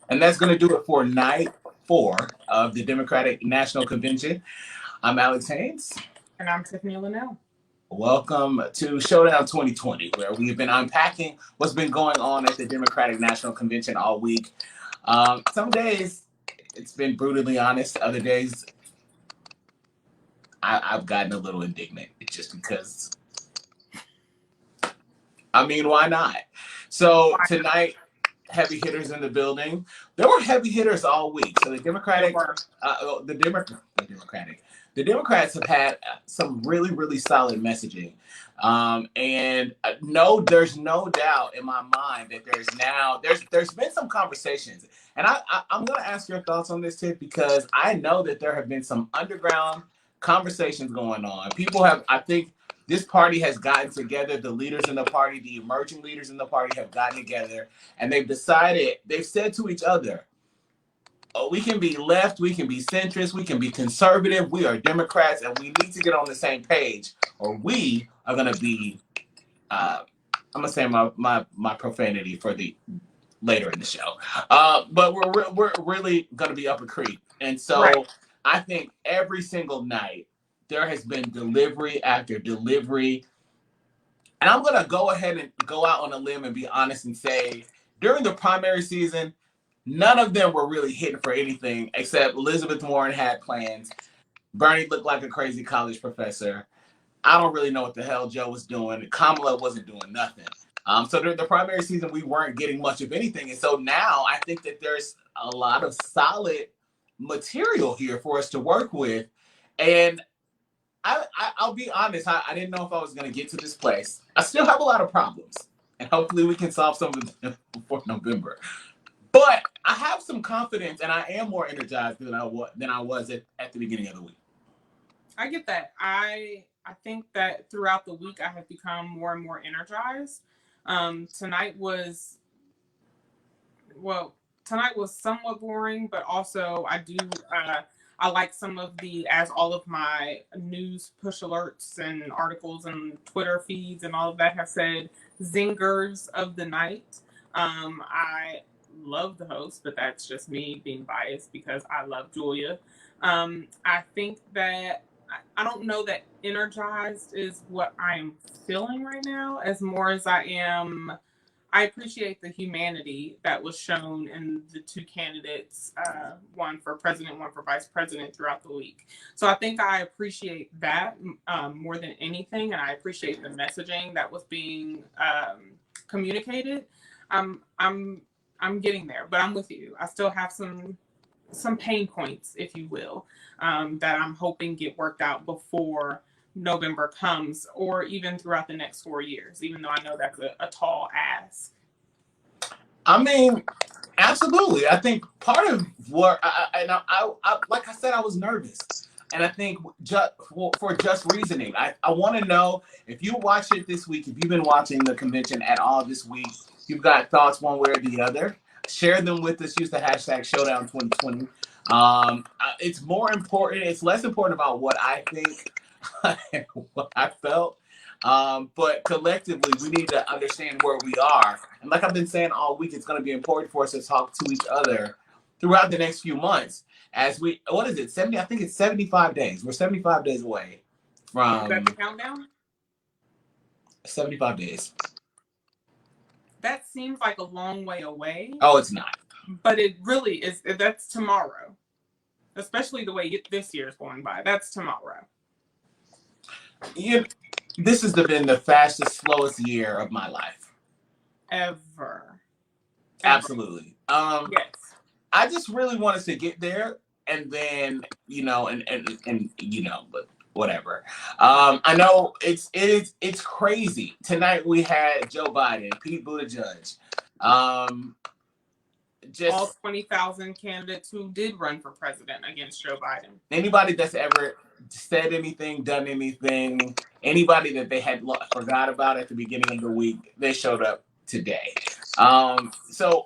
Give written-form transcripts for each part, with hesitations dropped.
And that's going to do it for night 4 of the Democratic National Convention. I'm Alex Haynes. And I'm Tiffany Linnell. Welcome to Showdown 2020, where we've been unpacking what's been going on at the Democratic National Convention all week. Some days it's been brutally honest. Other days I've gotten a little indignant just because, why not? So tonight, heavy hitters in the building. There were heavy hitters all week. So the Democrats have had some really, really solid messaging. And no, there's no doubt in my mind that there's been some conversations. And I'm going to ask your thoughts on this, Tiff, because I know that there have been some underground conversations going on. I think this party has gotten together. The leaders in the party, the emerging leaders in the party have gotten together, and they've said to each other, oh, we can be left, we can be centrist, we can be conservative, we are Democrats, and we need to get on the same page, or we are going to be, I'm going to say my profanity for the later in the show. But we're really going to be up a creek. And so right. I think every single night, there has been delivery after delivery. And I'm going to go ahead and go out on a limb and be honest and say, during the primary season, none of them were really hitting for anything except Elizabeth Warren had plans. Bernie looked like a crazy college professor. I don't really know what the hell Joe was doing. Kamala wasn't doing nothing. So during the primary season, we weren't getting much of anything. And so now I think that there's a lot of solid material here for us to work with. And I'll be honest, I didn't know if I was going to get to this place. I still have a lot of problems, and hopefully we can solve some of them before November. But I have some confidence, and I am more energized than I was at the beginning of the week. I get that. I think that throughout the week, I have become more and more energized. Tonight was somewhat boring, but also I like some of as all of my news push alerts and articles and Twitter feeds and all of that have said, zingers of the night. I love the host, but that's just me being biased because I love Julia. I think that I don't know that energized is what I am feeling right now as more as I am. I appreciate the humanity that was shown in the two candidates, one for president, one for vice president throughout the week. So I think I appreciate that more than anything. And I appreciate the messaging that was being communicated. I'm getting there, but I'm with you. I still have some pain points, if you will, that I'm hoping get worked out before November comes, or even throughout the next 4 years, even though I know that's a tall ask. Absolutely. I think part of what I like I said, I was nervous. And I think for just reasoning, I want to know if you watch it this week, if you've been watching the convention at all this week, you've got thoughts one way or the other, share them with us. Use the hashtag Showdown 2020. It's more important. It's less important about what I think and what I felt. But collectively, we need to understand where we are. And like I've been saying all week, it's going to be important for us to talk to each other throughout the next few months. As what is it? 70? I think it's 75 days. We're 75 days away from. Is that the countdown? 75 days. That seems like a long way away. Oh, it's not. But it really is. That's tomorrow. Especially the way this year is going by. That's tomorrow. This has been the fastest, slowest year of my life. Ever. Absolutely. Yes. I just really want us to get there, and then but whatever. I know it's crazy. Tonight we had Joe Biden, Pete Buttigieg, just all 20,000 candidates who did run for president against Joe Biden. Anybody that's ever said anything, done anything, anybody that they had forgot about at the beginning of the week, they showed up today. So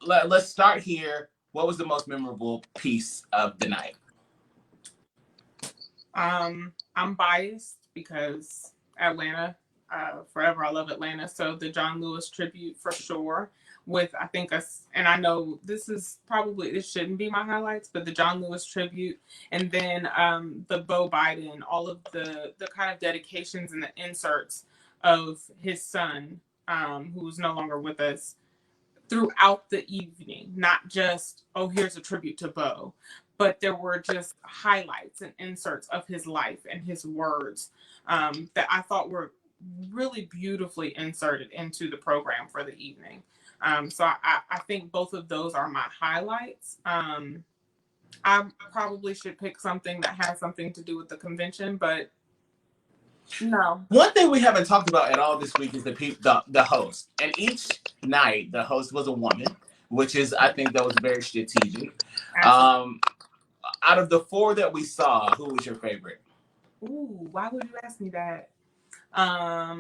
let's start here. What was the most memorable piece of the night? I'm biased because Atlanta, forever I love Atlanta. So the John Lewis tribute for sure with, I think, us, and I know this shouldn't be my highlights, but the John Lewis tribute, and then the Beau Biden, all of the kind of dedications and the inserts of his son, who's no longer with us, throughout the evening. Not just, oh, here's a tribute to Beau, but there were just highlights and inserts of his life and his words that I thought were really beautifully inserted into the program for the evening. So I think both of those are my highlights. I probably should pick something that has something to do with the convention, but no. One thing we haven't talked about at all this week is the host. And each night, the host was a woman, which is, I think, that was very strategic. Out of the 4 that we saw, who was your favorite? Ooh, why would you ask me that? I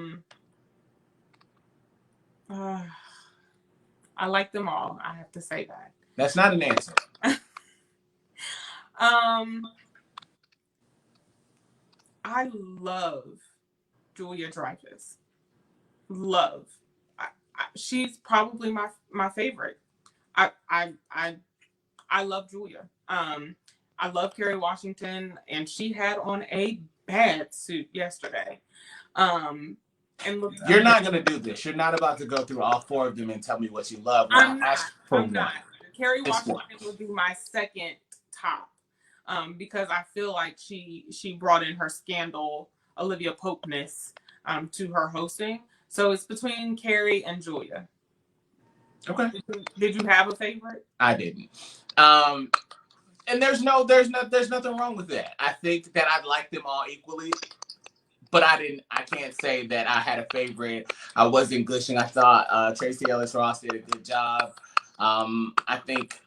like them all. I have to say that. That's not an answer. I love Julia Dreyfus. Love. She's probably my favorite. I love Julia. I love Kerry Washington, and she had on a bad suit yesterday. And look, you're not going to do this. You're not about to go through all 4 of them and tell me what you love. I'm not. Kerry Washington would be my second top. Because I feel like she brought in her scandal, Olivia Popeness, to her hosting. So it's between Kerry and Julia. Okay. Did you have a favorite? I didn't. And there's nothing wrong with that. I think that I like them all equally, but I can't say that I had a favorite. I wasn't gushing. I thought Tracee Ellis Ross did a good job. I think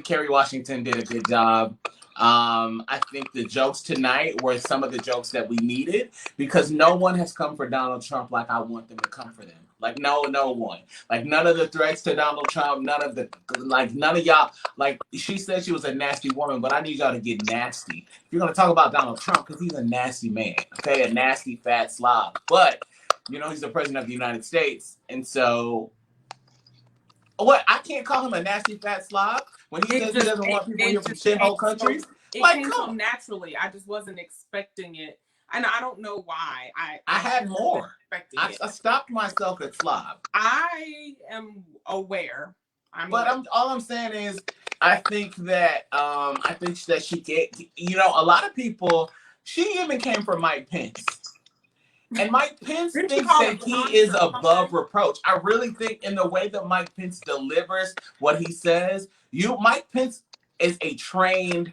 Kerry Washington did a good job. I think the jokes tonight were some of the jokes that we needed, because no one has come for Donald Trump like I want them to come for them. Like no one. Like none of the threats to Donald Trump, none of y'all. Like she said she was a nasty woman, but I need y'all to get nasty. If you're gonna talk about Donald Trump, because he's a nasty man, okay, a nasty fat slob. But he's the president of the United States, and so. What? I can't call him a nasty fat slob when he says he doesn't want people here from shithole countries. It came so naturally. I just wasn't expecting it, and I don't know why. I had more. I stopped myself at slob. I am aware. All I'm saying is, I think that she get. A lot of people. She even came from Mike Pence. And Mike Pence thinks that he is above reproach. I really think in the way that Mike Pence delivers what he says, Mike Pence is a trained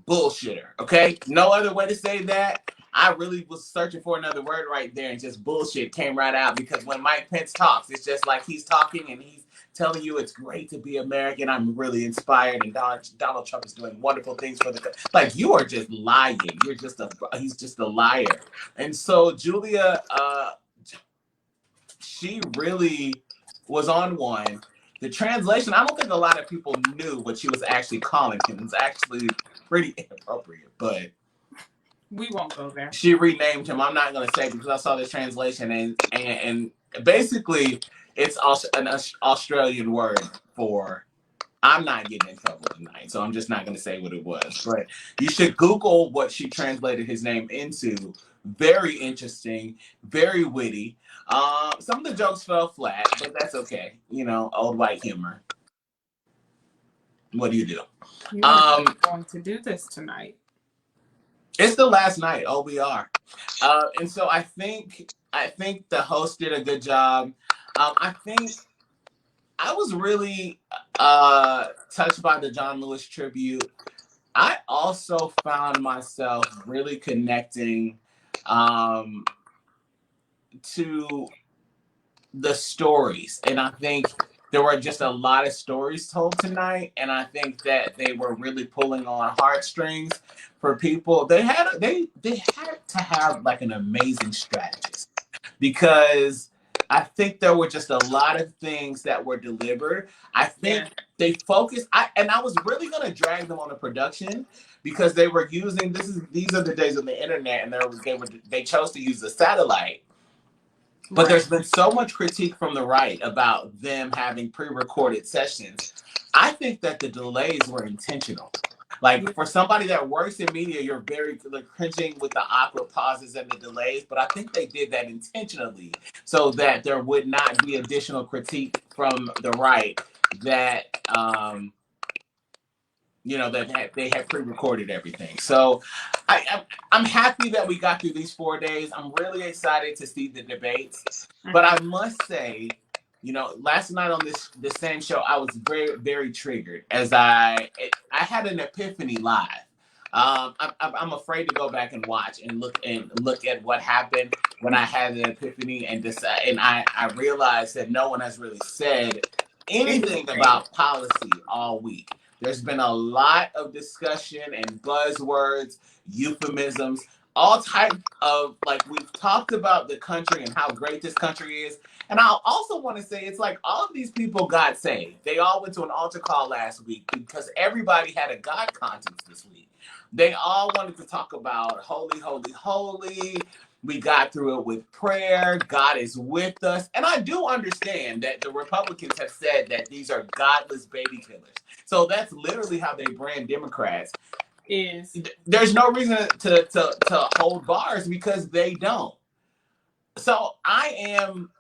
bullshitter, okay? No other way to say that. I really was searching for another word right there, and just bullshit came right out, because when Mike Pence talks, it's just like he's talking and he's telling you it's great to be American. I'm really inspired, and Donald Trump is doing wonderful things for the country. Like, you are just lying. He's just a liar. And so Julia, she really was on one. The translation, I don't think a lot of people knew what she was actually calling him. It was actually pretty inappropriate, but we won't go there. She renamed him. I'm not going to say, because I saw the translation, and basically it's also an Australian word for I'm not getting in trouble tonight, so I'm just not going to say what it was. But you should Google what she translated his name into. Very interesting, very witty. Some of the jokes fell flat, but that's okay. Old white humor. What do you do? You're going to do this tonight. It's the last night. Oh, we are. And so I think the host did a good job. I think I was really touched by the John Lewis tribute. I also found myself really connecting to the stories. And I think there were just a lot of stories told tonight. And I think that they were really pulling on heartstrings for people. They had to have like an amazing strategist, because I think there were just a lot of things that were delivered. I think they focused. I was really going to drag them on the production, because they were using these are the days of the internet, and they chose to use the satellite. But there's been so much critique from the right about them having pre-recorded sessions. I think that the delays were intentional. Like, for somebody that works in media, you're very cringing with the awkward pauses and the delays, but I think they did that intentionally so that there would not be additional critique from the right that that they had pre-recorded everything. So I'm happy that we got through these 4 days. I'm really excited to see the debates. But I must say, last night on this same show, I was very, very triggered as I had an epiphany live. I'm afraid to go back and watch and look at what happened when I had an epiphany and decide. And I realized that no one has really said anything about policy all week. There's been a lot of discussion and buzzwords, euphemisms, all types of, we've talked about the country and how great this country is. And I also want to say, it's like all of these people got saved. They all went to an altar call last week because everybody had a God conscience this week. They all wanted to talk about holy, holy, holy. We got through it with prayer. God is with us. And I do understand that the Republicans have said that these are godless baby killers. So that's literally how they brand Democrats. There's no reason to hold bars because they don't. So I am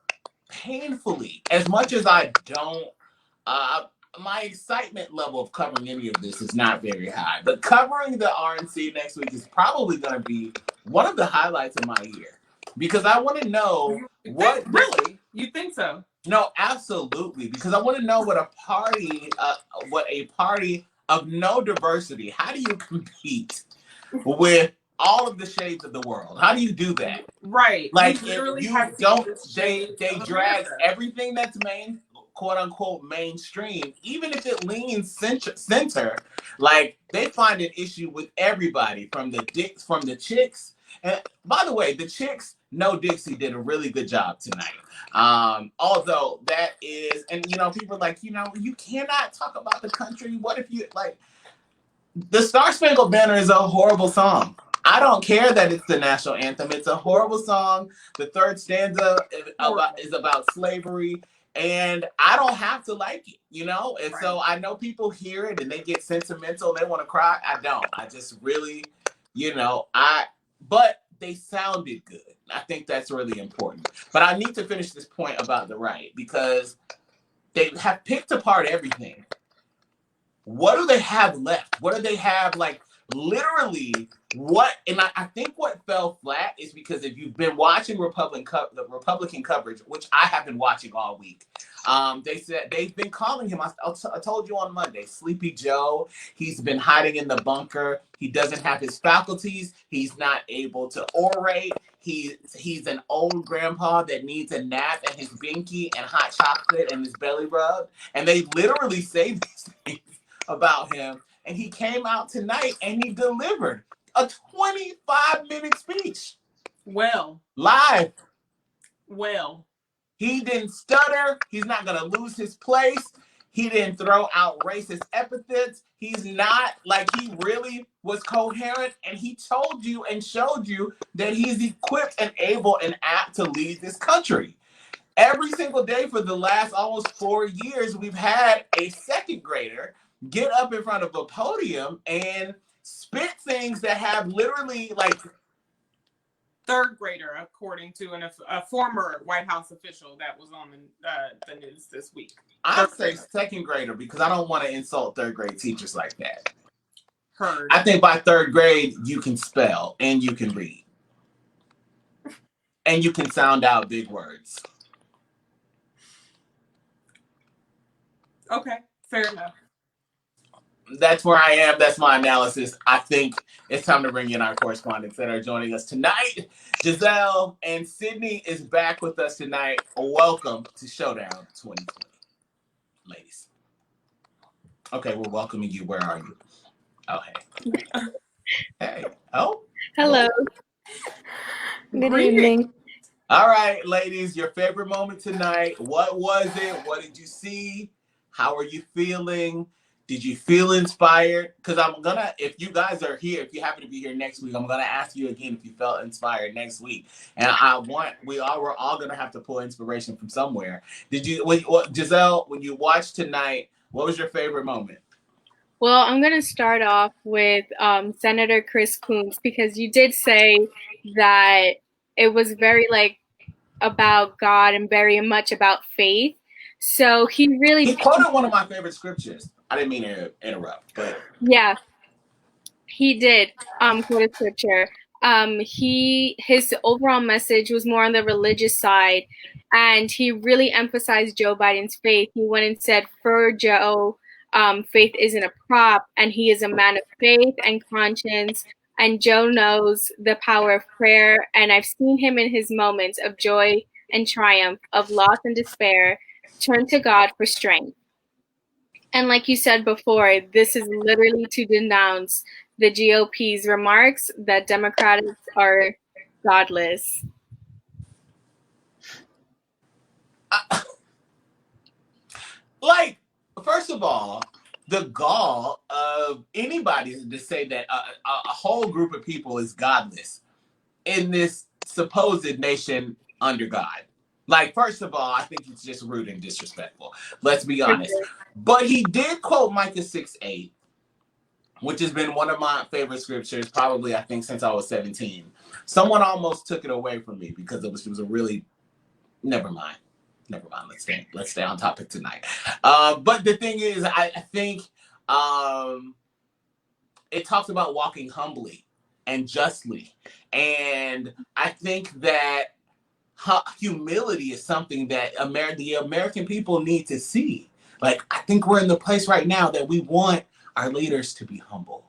painfully, as much as I don't, my excitement level of covering any of this is not very high. But covering the RNC next week is probably going to be one of the highlights of my year because I want to know really. You think so? No, absolutely, because I want to know what a party of no diversity. How do you compete with all of the shades of the world? How do you do that? Right. Like, if you don't, they drag everything that's quote unquote mainstream, even if it leans center, like they find an issue with everybody from the chicks. And by the way, the chicks, No Dixie did a really good job tonight. Although that is, and people are like, you cannot talk about the country. What if you the Star Spangled Banner is a horrible song. I don't care that it's the national anthem. It's a horrible song. The third stanza is about slavery. And I don't have to like it, And so I know people hear it and they get sentimental. They want to cry. I don't. I just really, but they sounded good. I think that's really important. But I need to finish this point about the right because they have picked apart everything. What do they have left? What do they have, literally what? And I think what fell flat is because if you've been watching the Republican coverage, which I have been watching all week, they said they've been calling him, I told you on Monday, Sleepy Joe. He's been hiding in the bunker. He doesn't have his faculties. He's not able to orate. He's an old grandpa that needs a nap and his binky and hot chocolate and his belly rub. And they literally say these things about him. And he came out tonight and he delivered a 25-minute speech. Live. He didn't stutter. He's not going to lose his place. He didn't throw out racist epithets. He's not, he really was coherent. And he told you and showed you that he's equipped and able and apt to lead this country. Every single day for the last almost 4 years, we've had a second grader get up in front of a podium and spit things that have literally third grader, according to a former White House official that was on the news this week. I'd say second grader because I don't want to insult third grade teachers like that. Heard. I think by third grade, you can spell and you can read. And you can sound out big words. Okay, fair enough. That's where I am. That's my analysis. I think it's time to bring in our correspondents that are joining us tonight. Giselle and Sydney is back with us tonight. Welcome to Showdown 2020, ladies. Okay, we're welcoming you. Where are you? Oh, hey. Hey. Oh. Hello. Good evening. All right, ladies, your favorite moment tonight. What was it? What did you see? How are you feeling? Did you feel inspired? Because I'm gonna, if you guys are here, if you happen to be here next week, I'm gonna ask you again if you felt inspired next week. And we're all gonna have to pull inspiration from somewhere. Did you, Giselle, when you watched tonight, what was your favorite moment? Well, I'm going to start off with Senator Chris Coons, because you did say that it was very about God and very much about faith. So he He quoted one of my favorite scriptures. I didn't mean to interrupt, but yeah, he did quote a scripture. His overall message was more on the religious side, and he really emphasized Joe Biden's faith. He went and said, for Joe, faith isn't a prop, and he is a man of faith and conscience. And Joe knows the power of prayer, and I've seen him in his moments of joy and triumph, of loss and despair, turn to God for strength. And like you said before, this is literally to denounce the GOP's remarks that Democrats are godless. First of all, the gall of anybody to say that a whole group of people is godless in this supposed nation under God. First of all, I think it's just rude and disrespectful. Let's be honest. But he did quote Micah 6:8, which has been one of my favorite scriptures, probably, I think, since I was 17. Someone almost took it away from me because it was a really, never mind. Let's stay on topic tonight. But the thing is, I think it talks about walking humbly and justly. And I think that humility is something that the American people need to see. I think we're in the place right now that we want our leaders to be humble,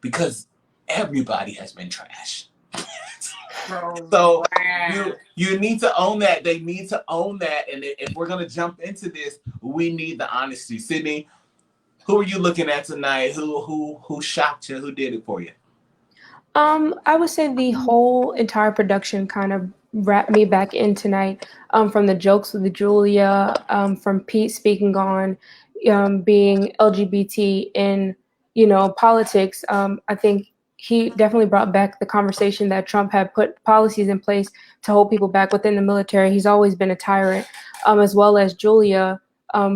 because everybody has been trash. So you need to own that. They need to own that. And if we're going to jump into this, we need the honesty. Sydney, who are you looking at tonight? Who shocked you? Who did it for you? I would say the whole entire production kind of wrapped me back in tonight. From the jokes with Julia, from Pete speaking on being LGBT in politics. I think he definitely brought back the conversation that Trump had put policies in place to hold people back within the military. He's always been a tyrant, as well as Julia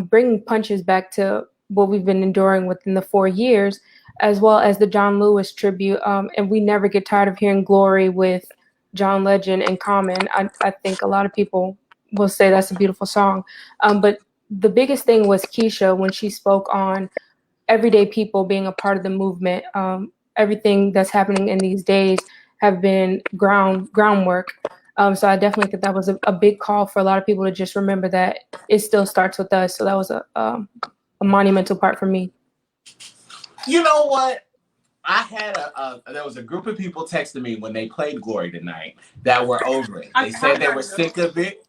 bringing punches back to what we've been enduring within the 4 years, as well as the John Lewis tribute. And we never get tired of hearing Glory with John Legend and Common. I think a lot of people will say that's a beautiful song. But the biggest thing was Keisha when she spoke on everyday people being a part of the movement. Everything that's happening in these days have been groundwork. So I definitely think that was a big call for a lot of people to just remember that it still starts with us. So that was a monumental part for me. You know what? I had there was a group of people texting me when they played Glory tonight that were over it. They said they were sick of it.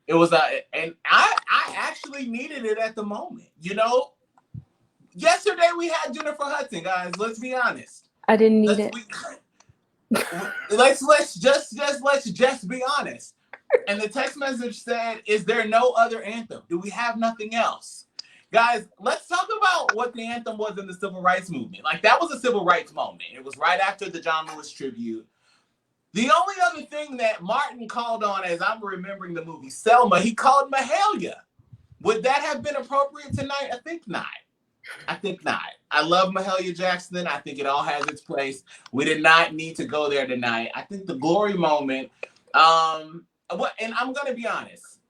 It was and I actually needed it at the moment. Yesterday we had Jennifer Hudson, guys. Let's be honest. I didn't need it. Let's just be honest. And the text message said, "Is there no other anthem? Do we have nothing else?" Guys, let's talk about what the anthem was in the civil rights movement. That was a civil rights moment. It was right after the John Lewis tribute. The only other thing that Martin called on, as I'm remembering the movie Selma, he called Mahalia. Would that have been appropriate tonight? I think not. I love Mahalia Jackson. I think it all has its place. We did not need to go there tonight. I think the Glory moment, and I'm going to be honest,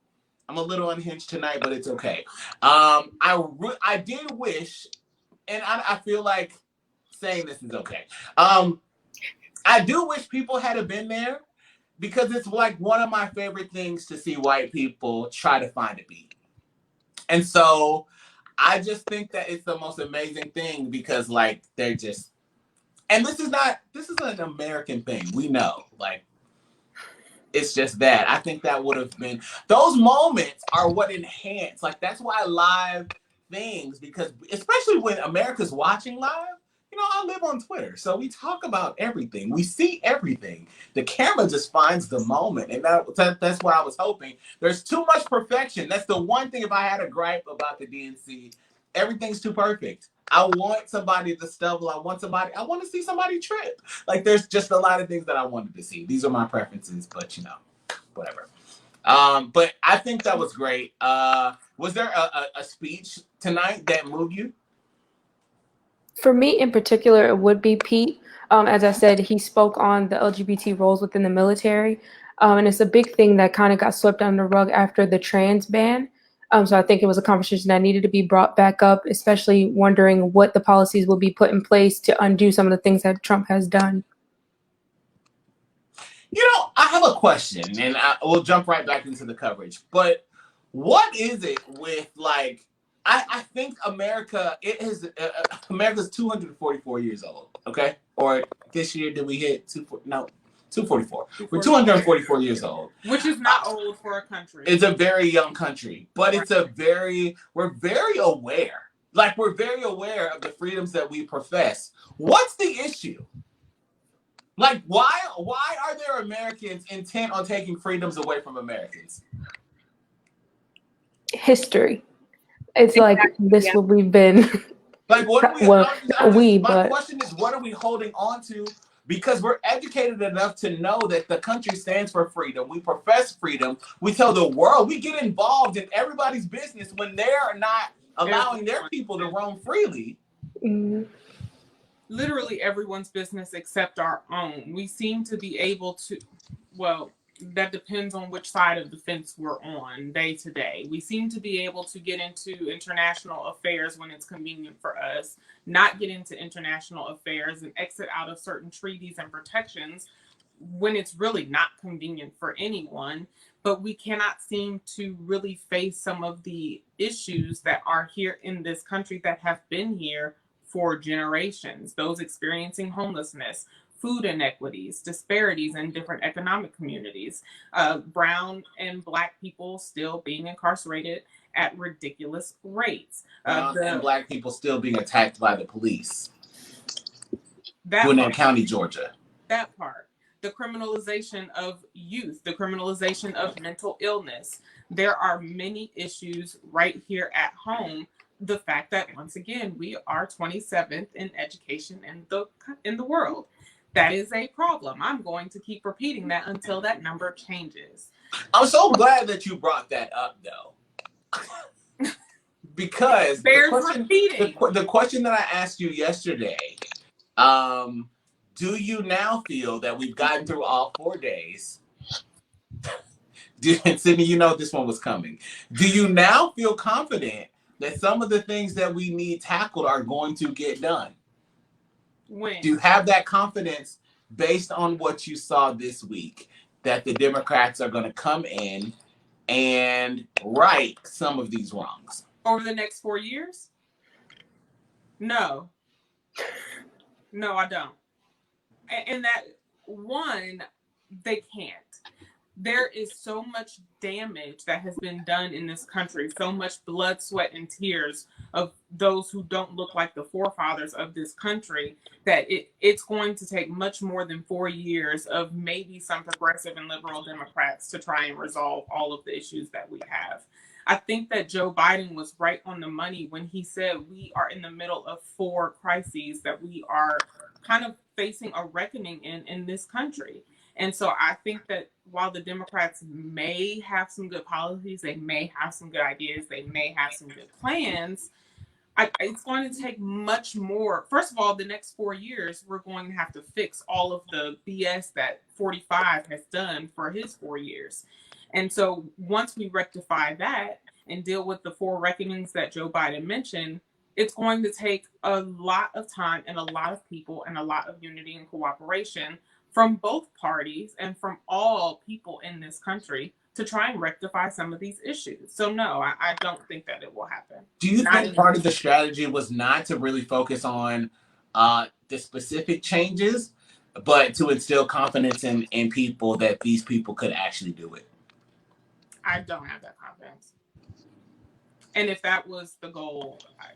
I'm a little unhinged tonight, but it's okay. I did wish, and I feel like saying this is okay. I do wish people had been there, because it's one of my favorite things to see white people try to find a beat. And so I just think that it's the most amazing thing, because they're just, and this is an American thing. We know, it's just that. I think that would have been, those moments are what enhance. That's why live things, because especially when America's watching live, I live on Twitter, so we talk about everything. We see everything. The camera just finds the moment, and that's what I was hoping. There's too much perfection. That's the one thing, if I had a gripe about the DNC, everything's too perfect. I want somebody to stumble. I want to see somebody trip. Like there's just a lot of things that I wanted to see. These are my preferences, but whatever. But I think that was great. Was there a speech tonight that moved you? For me in particular, it would be Pete. As I said, he spoke on the LGBT roles within the military. And it's a big thing that kind of got swept under the rug after the trans ban. So I think it was a conversation that needed to be brought back up, especially wondering what the policies will be put in place to undo some of the things that Trump has done. I have a question, and we'll jump right back into the coverage. But what is it with I think America's 244 years old. Okay, or this year did we hit 244? We're 244 years old, which is not old for a country. It's a very young country, but we're very aware. Like we're very aware of the freedoms that we profess. What's the issue? Like why are there Americans intent on taking freedoms away from Americans? History. It's like this what we've been. Like what are my question is, what are we holding on to? Because we're educated enough to know that the country stands for freedom. We profess freedom. We tell the world. We get involved in everybody's business when they're not allowing their people to roam freely. Mm-hmm. Literally everyone's business except our own. We seem to be able to, well, that depends on which side of the fence we're on day to day. We seem to be able to get into international affairs when it's convenient for us, not get into international affairs and exit out of certain treaties and protections when it's really not convenient for anyone. But we cannot seem to really face some of the issues that are here in this country that have been here for generations. Those experiencing homelessness, food inequities, disparities in different economic communities, brown and Black people still being incarcerated at ridiculous rates. And Black people still being attacked by the police. That Gwinnett County, Georgia. That part. The criminalization of youth, the criminalization of mental illness. There are many issues right here at home. The fact that, once again, we are 27th in education in the world. That is a problem. I'm going to keep repeating that until that number changes. I'm so glad that you brought that up, though. Because the question that I asked you yesterday, do you now feel that we've gotten through all 4 days? Sydney, you know this one was coming. Do you now feel confident that some of the things that we need tackled are going to get done? When? Do you have that confidence based on what you saw this week that the Democrats are going to come in and right some of these wrongs? Over the next 4 years? No. No, I don't. And that, one, they can't. There is so much damage that has been done in this country, so much blood, sweat, and tears of those who don't look like the forefathers of this country, that it's going to take much more than 4 years of maybe some progressive and liberal Democrats to try and resolve all of the issues that we have. I think that Joe Biden was right on the money when he said we are in the middle of 4 crises that we are kind of facing a reckoning in this country. And so I think that while the Democrats may have some good policies, they may have some good ideas, they may have some good plans, it's going to take much more. First of all, the next 4 years, we're going to have to fix all of the BS that 45 has done for his 4 years. And so once we rectify that and deal with the 4 reckonings that Joe Biden mentioned, it's going to take a lot of time and a lot of people and a lot of unity and cooperation from both parties and from all people in this country to try and rectify some of these issues. So no, I don't think that it will happen. Do you think part of the strategy was not to really focus on the specific changes, but to instill confidence in people that these people could actually do it? I don't have that confidence. And if that was the goal, I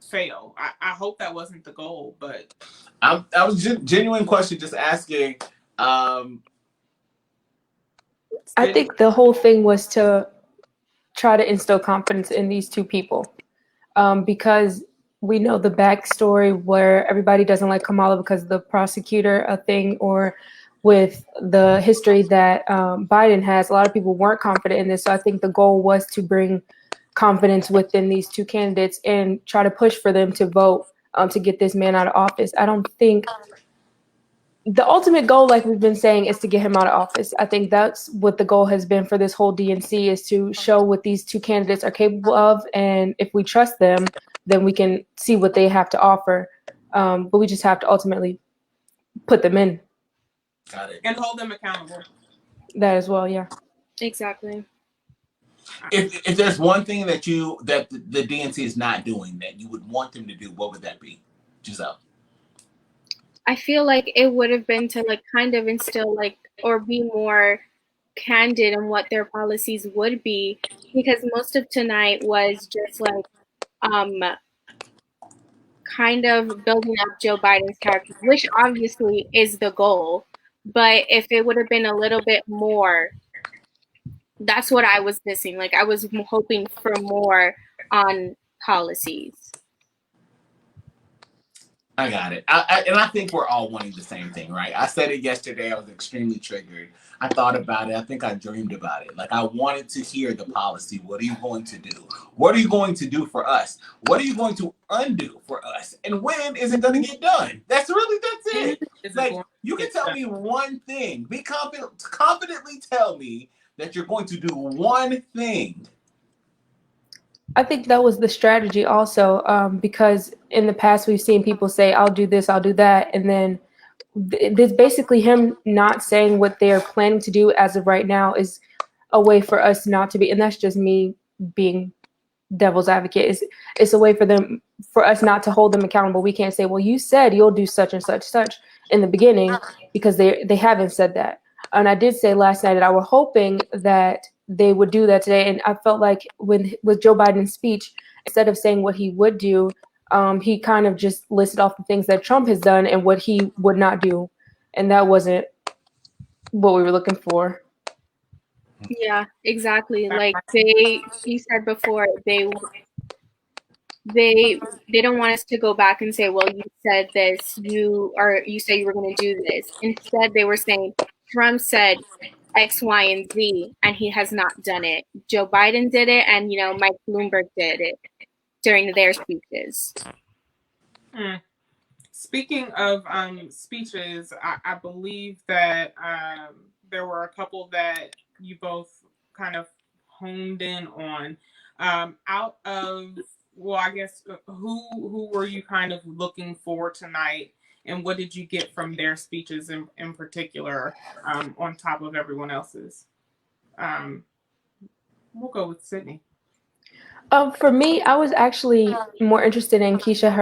fail. I hope that wasn't the goal, but I was genuine question, just asking. I think the whole thing was to try to instill confidence in these two people. because we know the backstory where everybody doesn't like Kamala because of the prosecutor thing, or with the history that Biden has. A lot of people weren't confident in this. So I think the goal was to bring confidence within these two candidates and try to push for them to vote to get this man out of office. I don't think the ultimate goal, like we've been saying, is to get him out of office. I think that's what the goal has been for this whole DNC, is to show what these two candidates are capable of. And if we trust them, then we can see what they have to offer. But we just have to ultimately put them in. Got it. And hold them accountable. That as well, yeah. Exactly. If there's one thing that the DNC is not doing that you would want them to do, what would that be, Giselle? I feel like it would have been to like kind of instill like or be more candid in what their policies would be, because most of tonight was just like kind of building up Joe Biden's character, which obviously is the goal. But if it would have been a little bit more, that's what I was missing. Like I was hoping for more on policies. I got it. And I think we're all wanting the same thing, right? I said it yesterday. I was extremely triggered. I thought about it. I think I dreamed about it. Like, I wanted to hear the policy. What are you going to do? What are you going to do for us? What are you going to undo for us? And when is it going to get done? That's it. Like, you can tell me one thing. Be confident. Confidently tell me that you're going to do one thing. I think that was the strategy also, because in the past we've seen people say, I'll do this, I'll do that. And then this basically him not saying what they're planning to do as of right now is a way for us not to be, and that's just me being devil's advocate, it's a way for us not to hold them accountable. We can't say, well, you said you'll do such and such in the beginning, because they haven't said that. And I did say last night that I was hoping that they would do that today. And I felt like with Joe Biden's speech, instead of saying what he would do, he kind of just listed off the things that Trump has done and what he would not do. And that wasn't what we were looking for. Yeah, exactly. Like he said before, they don't want us to go back and say, well, you said this, you said you were going to do this. Instead, they were saying Trump said X, Y, and Z, and he has not done it. Joe Biden did it, and Mike Bloomberg did it during their speeches. Speaking of speeches, I believe that there were a couple that you both kind of honed in on. Out of, well, I guess who were you kind of looking for tonight? And what did you get from their speeches in particular, on top of everyone else's? We'll go with Sydney. For me, I was actually more interested in Keisha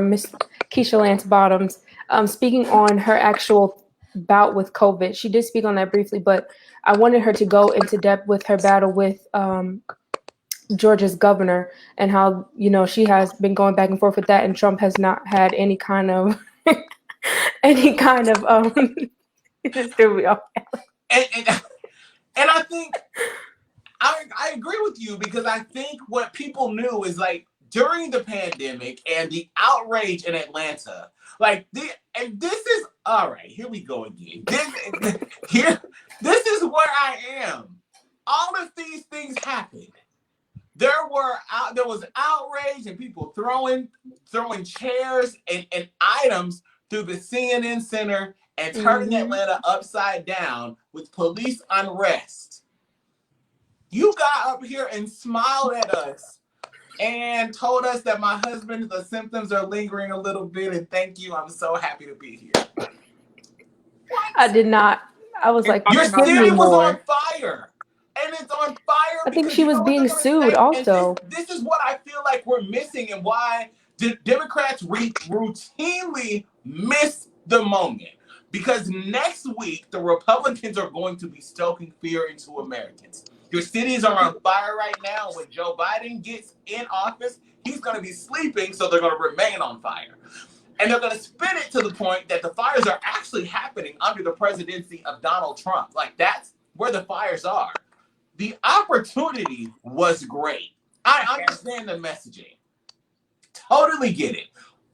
Miss Keisha Lance Bottoms speaking on her actual bout with COVID. She did speak on that briefly, but I wanted her to go into depth with her battle with Georgia's governor, and how she has been going back and forth with that, and Trump has not had any kind of just threw me off. And I think I agree with you, because I think what people knew is, like, during the pandemic and the outrage in Atlanta, and this is all right. Here we go again. This is where I am. All of these things happened. There was outrage and people throwing chairs and items through the CNN Center and turning Atlanta upside down with police unrest. You got up here and smiled at us and told us that my husband, the symptoms are lingering a little bit, and thank you. I'm so happy to be here. What? I did not. I was like, your city was on fire. And it's on fire. I think she was being sued also. This is what I feel like we're missing, and why Democrats routinely miss the moment. Because next week, the Republicans are going to be stoking fear into Americans. Your cities are on fire right now. When Joe Biden gets in office, he's going to be sleeping, so they're going to remain on fire. And they're going to spin it to the point that the fires are actually happening under the presidency of Donald Trump. Like, that's where the fires are. The opportunity was great. I understand the messaging. Totally get it.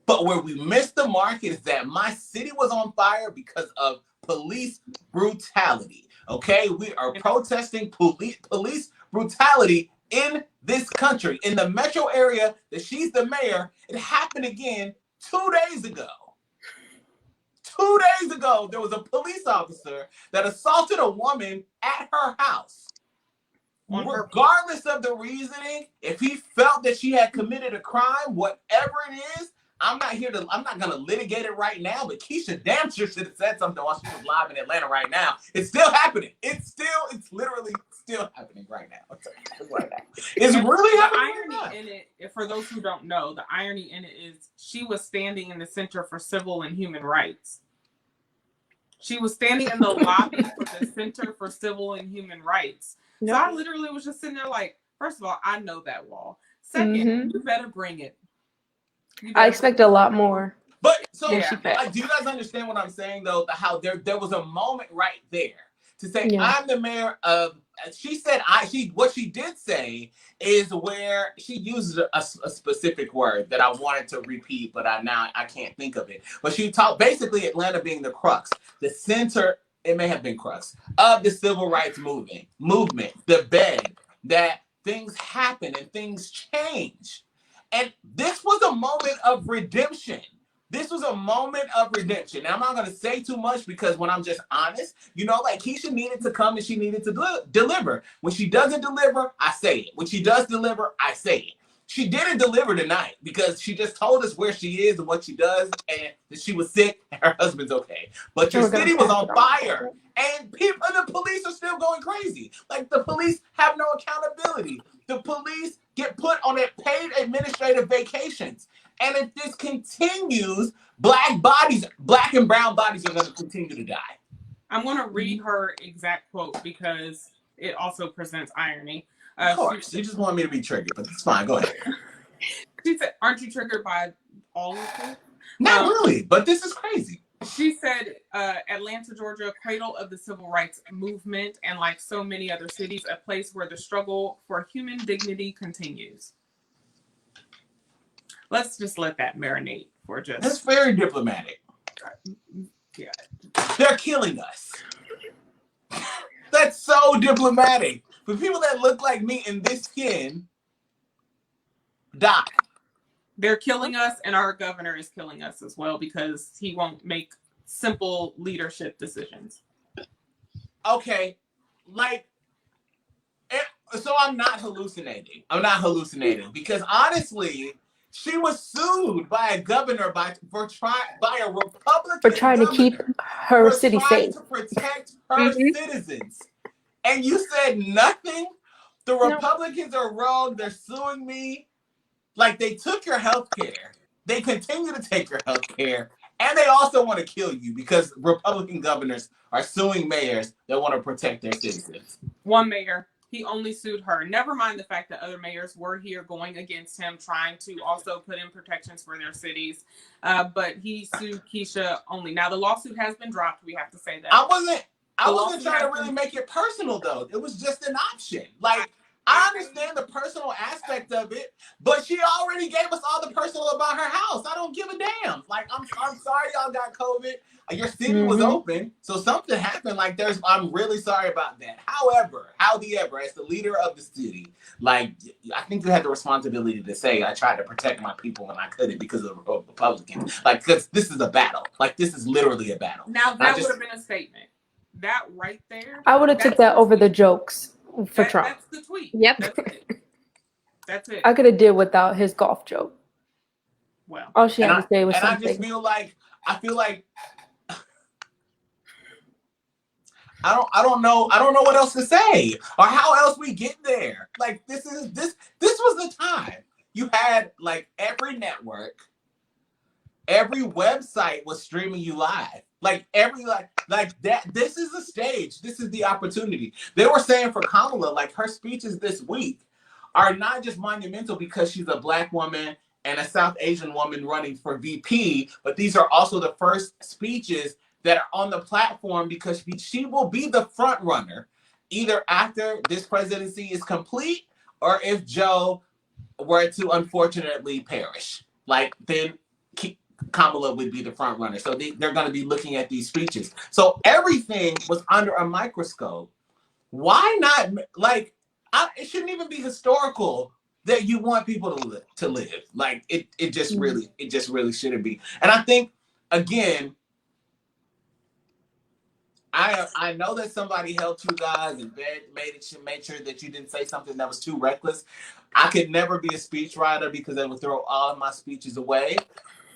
But where we missed the mark is that my city was on fire because of police brutality. Okay, we are protesting police brutality in this country, in the metro area that she's the mayor. It happened again 2 days ago. 2 days ago, there was a police officer that assaulted a woman at her house. Regardless of the reasoning, if he felt that she had committed a crime, whatever it is, I'm not gonna litigate it right now, but Keisha damn sure should have said something while she was live in Atlanta right now. It's still happening. It's literally still happening right now. It's really happening. The irony in it, for those who don't know, the irony in it is she was standing in the Center for Civil and Human Rights. She was standing in the lobby for the Center for Civil and Human Rights. So I literally was just sitting there like, first of all, I know that wall. Second, you better bring it. I expect a lot more. But so, Yeah. do you guys understand what I'm saying though? How there was a moment right there to say, I'm the mayor of. She said, what she did say is where she uses a specific word that I wanted to repeat, but I can't think of it. But she talked basically Atlanta being the crux, the center. It may have been crux of the civil rights movement, the bed that things happen and things change. And this was a moment of redemption. This was a moment of redemption. Now, I'm not going to say too much because when I'm just honest, like Keisha needed to come and she needed to deliver. When she doesn't deliver, I say it. When she does deliver, I say it. She didn't deliver tonight because she just told us where she is and what she does and that she was sick and her husband's okay. But your city was on fire and the police are still going crazy. Like the police have no accountability. The police get put on paid administrative vacations. And if this continues, black and brown bodies are going to continue to die. I'm going to read her exact quote because it also presents irony. Of course, you just want me to be triggered, but it's fine. Go ahead. She said, "Aren't you triggered by all of this?" Not really, but this is crazy. She said, Atlanta, Georgia, cradle of the civil rights movement, and like so many other cities, a place where the struggle for human dignity continues. Let's just let that marinate for just. That's very diplomatic. Yeah. They're killing us. That's so diplomatic. For people that look like me in this skin, die. They're killing us, and our governor is killing us as well because he won't make simple leadership decisions. Okay, so I'm not hallucinating. Because honestly, she was sued by a governor by a Republican for trying to keep her city safe, to protect her citizens. And you said nothing? The Republicans are wrong. They're suing me. Like, they took your health care. They continue to take your health care. And they also want to kill you because Republican governors are suing mayors that want to protect their citizens. One mayor, he only sued her. Never mind the fact that other mayors were here going against him, trying to also put in protections for their cities. But he sued Keisha only. Now, the lawsuit has been dropped. We have to say that. I wasn't trying to really make it personal, though. It was just an option. Like, I understand the personal aspect of it, but she already gave us all the personal about her house. I don't give a damn. Like, I'm sorry y'all got COVID. Your city was open, so something happened. Like, I'm really sorry about that. However, as the leader of the city, like, I think you had the responsibility to say, I tried to protect my people when I couldn't because of the Republicans. Like, because this is a battle. Like, this is literally a battle. Now, that would have been a statement. That right there. I would have took that over the jokes for Trump. That's the tweet. Yep. That's it. I could have did without his golf joke. Well, all she had to say was something. I just feel like I don't know what else to say or how else we get there. Like, this was the time. You had like every network, every website was streaming you live. Like that. This is the stage. This is the opportunity. They were saying for Kamala, like, her speeches this week are not just monumental because she's a Black woman and a South Asian woman running for VP, but these are also the first speeches that are on the platform because she will be the front runner either after this presidency is complete or if Joe were to unfortunately perish. like then Kamala would be the front runner. So they're going to be looking at these speeches. So everything was under a microscope. Why not? Like, it shouldn't even be historical that you want people to live. Like, it just really shouldn't be. And I think, again, I know that somebody held you guys and made sure that you didn't say something that was too reckless. I could never be a speechwriter because they would throw all of my speeches away.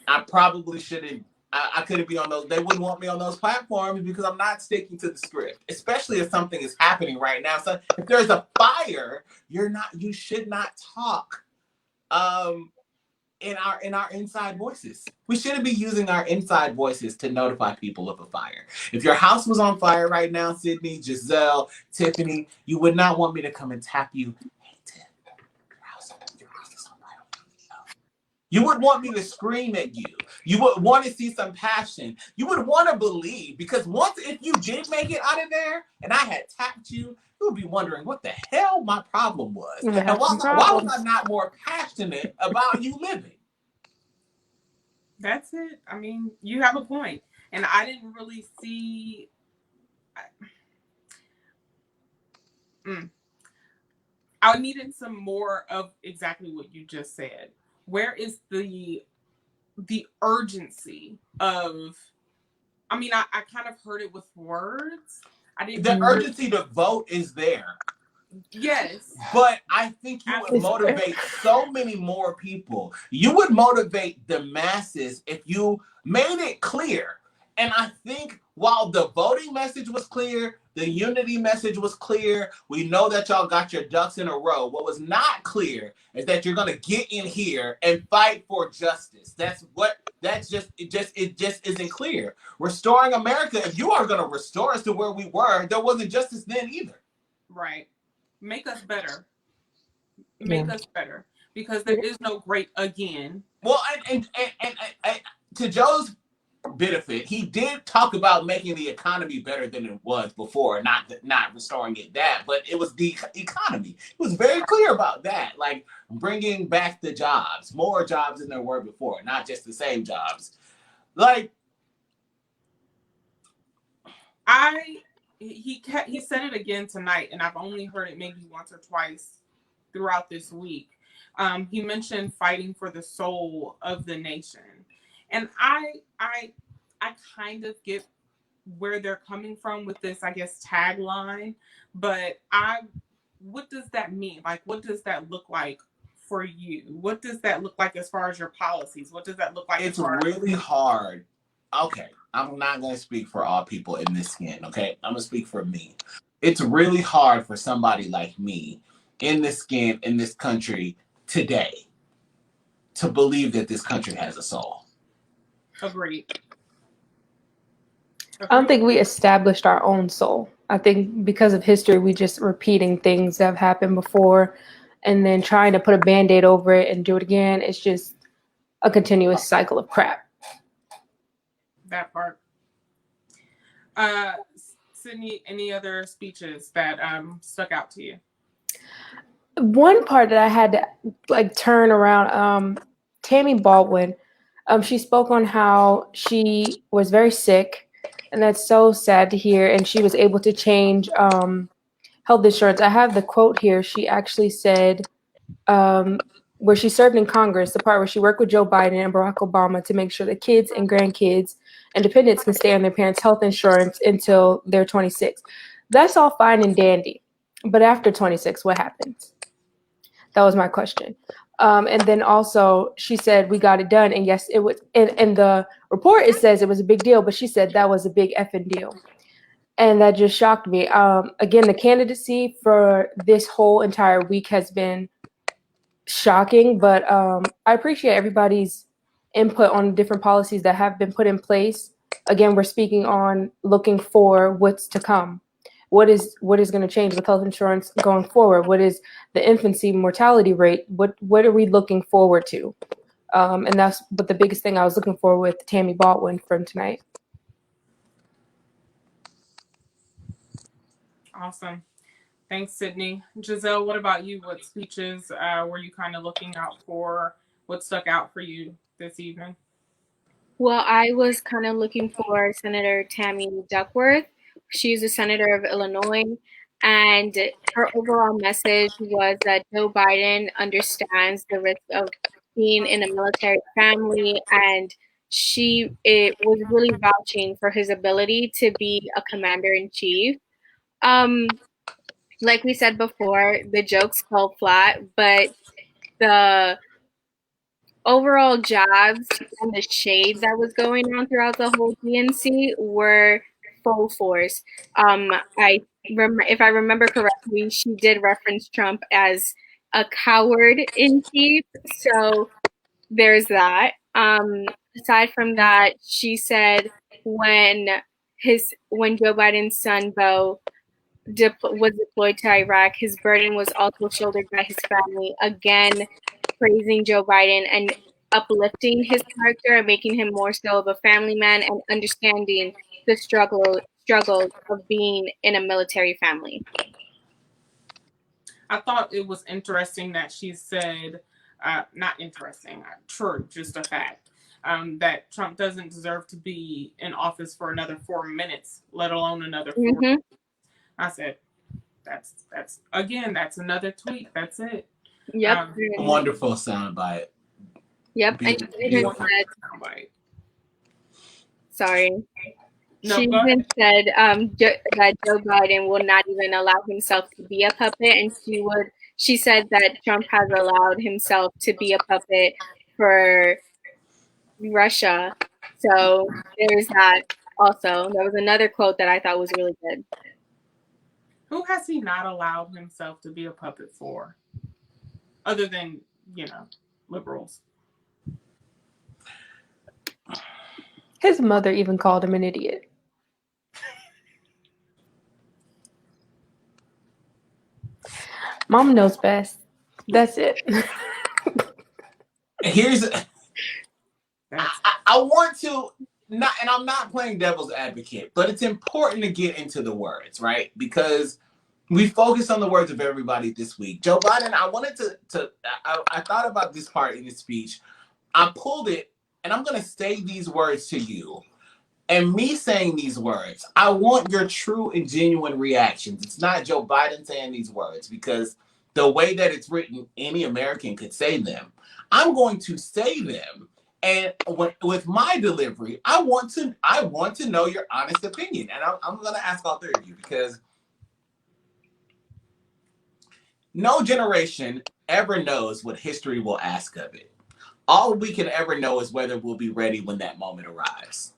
I probably shouldn't. I couldn't be on those. They wouldn't want me on those platforms because I'm not sticking to the script, especially if something is happening right now. So if there's a fire, you should not talk in our inside voices. We shouldn't be using our inside voices to notify people of a fire. If your house was on fire right now, Sydney, Giselle, Tiffany, you would not want me to come and tap you. Hey, Tiff, your house is on fire. You would want me to scream at you. You would want to see some passion. You would want to believe, because if you did make it out of there and I had tapped you, you would be wondering what the hell my problem was. And why was I not more passionate about you living? That's it. I mean, you have a point. And I didn't really see... I needed some more of exactly what you just said. Where is the urgency of... I mean, I kind of heard it with words. The urgency to vote is there. Yes. But I think you would motivate so many more people. You would motivate the masses if you made it clear. And I think while the voting message was clear, the unity message was clear, we know that y'all got your ducks in a row. What was not clear is that you're going to get in here and fight for justice. It just isn't clear. Restoring America, if you are going to restore us to where we were, there wasn't justice then either. Right. Make us better. Make us better. Because there is no great again. Well, and to Joe's benefit, he did talk about making the economy better than it was before, not restoring it but it was the economy. He was very clear about that, like bringing back the jobs, more jobs than there were before, not just the same jobs. Like, he said it again tonight, and I've only heard it maybe once or twice throughout this week. He mentioned fighting for the soul of the nation. And I kind of get where they're coming from with this, I guess, tagline. But what does that mean? Like, what does that look like for you? What does that look like as far as your policies? What does that look like? It's really hard. Okay, I'm not going to speak for all people in this skin, okay? I'm going to speak for me. It's really hard for somebody like me in this skin, in this country today, to believe that this country has a soul. Agreed. I don't think we established our own soul. I think because of history, we just repeating things that have happened before and then trying to put a Band-Aid over it and do it again. It's just a continuous cycle of crap. That part. Sydney, any other speeches that stuck out to you? One part that I had to turn around, Tammy Baldwin, she spoke on how she was very sick, and that's so sad to hear, and she was able to change health insurance. I have the quote here. She actually said, where she served in Congress, the part where she worked with Joe Biden and Barack Obama to make sure that kids and grandkids and dependents can stay on their parents' health insurance until they're 26. That's all fine and dandy. But after 26, what happens? That was my question. And then also she said, we got it done. And yes, it was in the report, it says it was a big deal, but she said that was a big effing deal. And that just shocked me. Again, the candidacy for this whole entire week has been shocking, but I appreciate everybody's input on different policies that have been put in place. Again, we're speaking on looking for what's to come. What is going to change with health insurance going forward? What is the infancy mortality rate? What are we looking forward to? And that's what the biggest thing I was looking for with Tammy Baldwin from tonight. Awesome. Thanks, Sydney. Giselle, what about you? What speeches were you kind of looking out for? what stuck out for you this evening? Well, I was kind of looking for Senator Tammy Duckworth. She's a senator of Illinois, and her overall message was that Joe Biden understands the risk of being in a military family, and it was really vouching for his ability to be a commander in chief. Like we said before, the jokes fell flat, but the overall jabs and the shade that was going on throughout the whole DNC were full force. If I remember correctly, she did reference Trump as a coward in chief. So there's that. Aside from that, she said when Joe Biden's son Beau was deployed to Iraq, his burden was also shouldered by his family. Again, praising Joe Biden and uplifting his character and making him more so of a family man and understanding the struggles of being in a military family. I thought it was interesting that she said, not interesting, true, just a fact, that Trump doesn't deserve to be in office for another 4 minutes, let alone another 4 minutes. I said, that's another tweet. That's it. Yep. Wonderful soundbite. Yep. And she even said, sorry. No, she even said that Joe Biden will not even allow himself to be a puppet, and she said that Trump has allowed himself to be a puppet for Russia. So there's that also. There was another quote that I thought was really good. Who has he not allowed himself to be a puppet for? Other than, liberals. His mother even called him an idiot. Mom knows best. That's it. I want to not, and I'm not playing devil's advocate, but it's important to get into the words, right? Because we focus on the words of everybody this week. Joe Biden, I wanted I thought about this part in his speech. I pulled it, and I'm going to say these words to you. And me saying these words, I want your true and genuine reactions. It's not Joe Biden saying these words, because the way that it's written, any American could say them. I'm going to say them. And with my delivery, I want to know your honest opinion. And I'm going to ask all three of you, because no generation ever knows what history will ask of it. All we can ever know is whether we'll be ready when that moment arrives.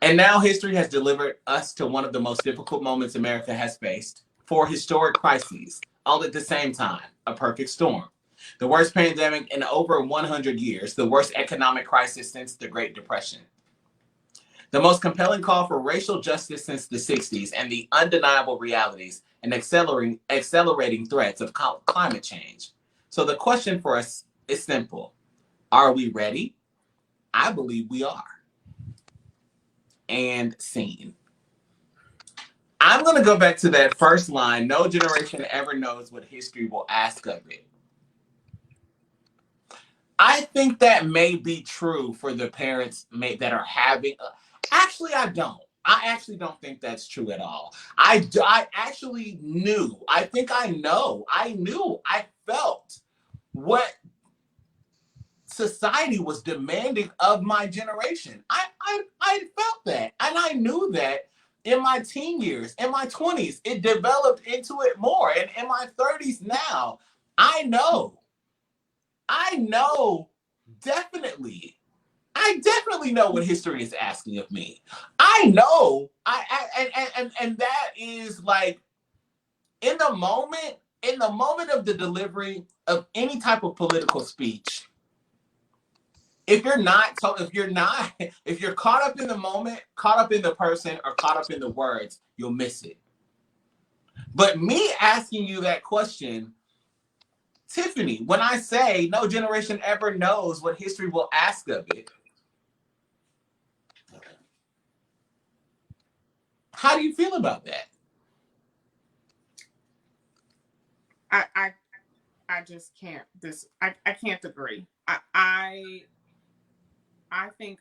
And now history has delivered us to one of the most difficult moments America has faced. 4 historic crises, all at the same time, a perfect storm. The worst pandemic in over 100 years, the worst economic crisis since the Great Depression. The most compelling call for racial justice since the 60s, and the undeniable realities and accelerating threats of climate change. So the question for us is simple. Are we ready? I believe we are. And scene. I'm going to go back to that first line. No generation ever knows what history will ask of it. I think that may be true for the parents that are having. Actually, I don't. I actually don't think that's true at all. I actually knew. I think I know. I knew. I felt what society was demanding of my generation. I felt that. And I knew that in my teen years, in my 20s, it developed into it more. And in my 30s now, I know definitely. I definitely know what history is asking of me. I know. And that is like in the moment of the delivery of any type of political speech. If you're caught up in the moment, caught up in the person, or caught up in the words, you'll miss it. But me asking you that question, Tiffany, when I say no generation ever knows what history will ask of it, how do you feel about that? I just can't. I can't agree. I think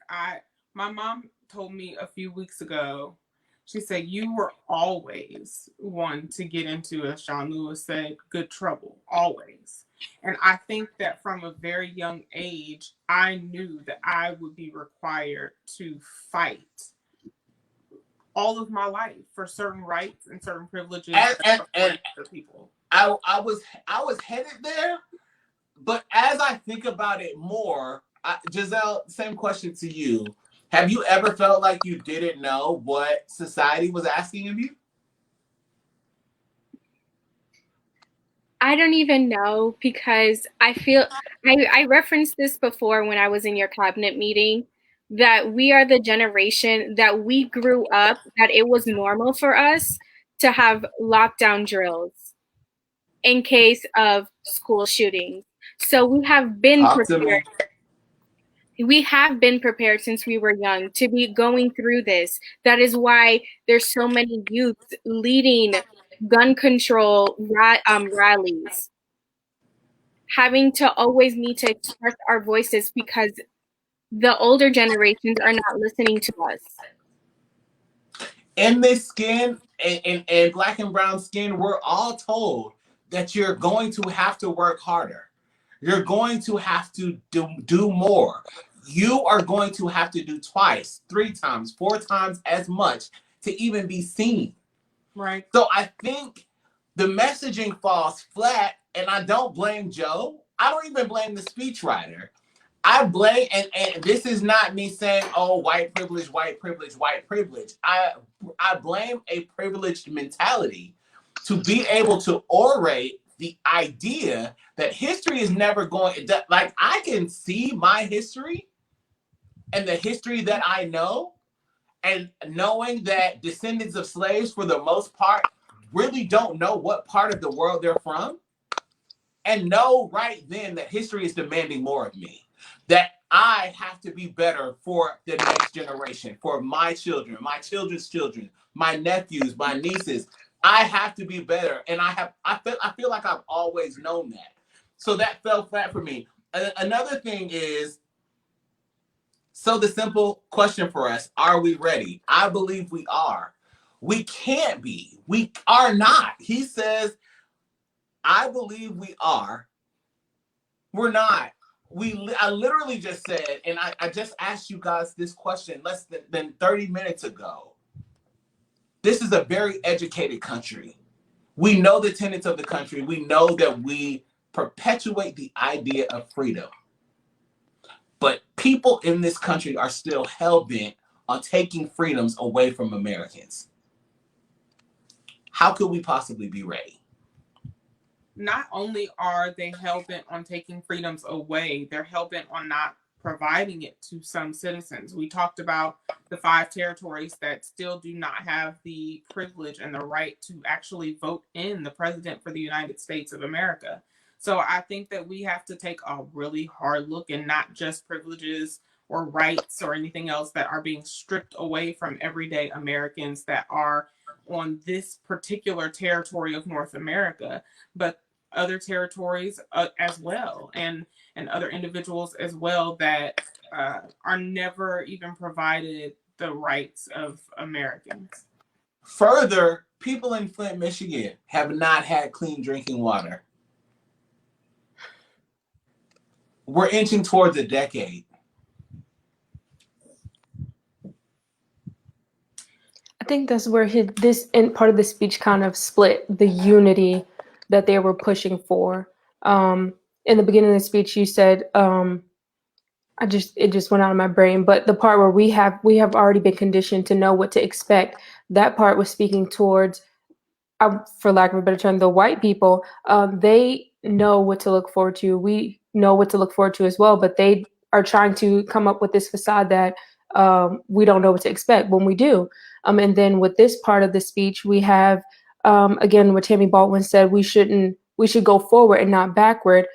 my mom told me a few weeks ago, she said, you were always one to get into, as Sean Lewis said, good trouble, always. And I think that from a very young age, I knew that I would be required to fight all of my life for certain rights and certain privileges and for people. I was headed there, but as I think about it more, Giselle, same question to you. Have you ever felt like you didn't know what society was asking of you? I don't even know, because I feel I referenced this before when I was in your cabinet meeting, that we are the generation that we grew up that it was normal for us to have lockdown drills in case of school shootings. So we have been Talk to prepared. me. We have been prepared since we were young to be going through this. That is why there's so many youths leading gun control rallies, having to always need to express our voices because the older generations are not listening to us. In this skin and black and brown skin, we're all told that you're going to have to work harder. You're going to have to do more. You are going to have to do twice, 3 times, 4 times as much to even be seen. Right. So I think the messaging falls flat, and I don't blame Joe. I don't even blame the speechwriter. I blame, and this is not me saying, oh, white privilege, white privilege, white privilege. I blame a privileged mentality to be able to orate the idea that history is never going, like I can see my history and the history that I know, and knowing that descendants of slaves, for the most part, really don't know what part of the world they're from, and know right then that history is demanding more of me, that I have to be better for the next generation, for my children, my children's children, my nephews, my nieces. I have to be better, and I feel like I've always known that. So that fell flat for me. Another thing is, so the simple question for us, are we ready? I believe we are. We can't be. We are not. He says, I believe we are. We're not. I literally just said, and I just asked you guys this question less than 30 minutes ago. This is a very educated country. We know the tenets of the country. We know that we perpetuate the idea of freedom. But people in this country are still hell-bent on taking freedoms away from Americans. How could we possibly be ready? Not only are they hell-bent on taking freedoms away, they're hell-bent on not providing it to some citizens. We talked about the 5 territories that still do not have the privilege and the right to actually vote in the president for the United States of America. So I think that we have to take a really hard look, and not just privileges or rights or anything else that are being stripped away from everyday Americans that are on this particular territory of North America, but other territories as well, and other individuals as well that are never even provided the rights of Americans. Further, people in Flint, Michigan have not had clean drinking water. We're inching towards a decade. I think that's where this part of the speech kind of split the unity that they were pushing for. In the beginning of the speech, you said, it just went out of my brain, but the part where we have already been conditioned to know what to expect, that part was speaking towards, for lack of a better term, the white people. They know what to look forward to. We know what to look forward to as well, but they are trying to come up with this facade that we don't know what to expect when we do. And then with this part of the speech, we have, again, what Tammy Baldwin said, we should go forward and not backward.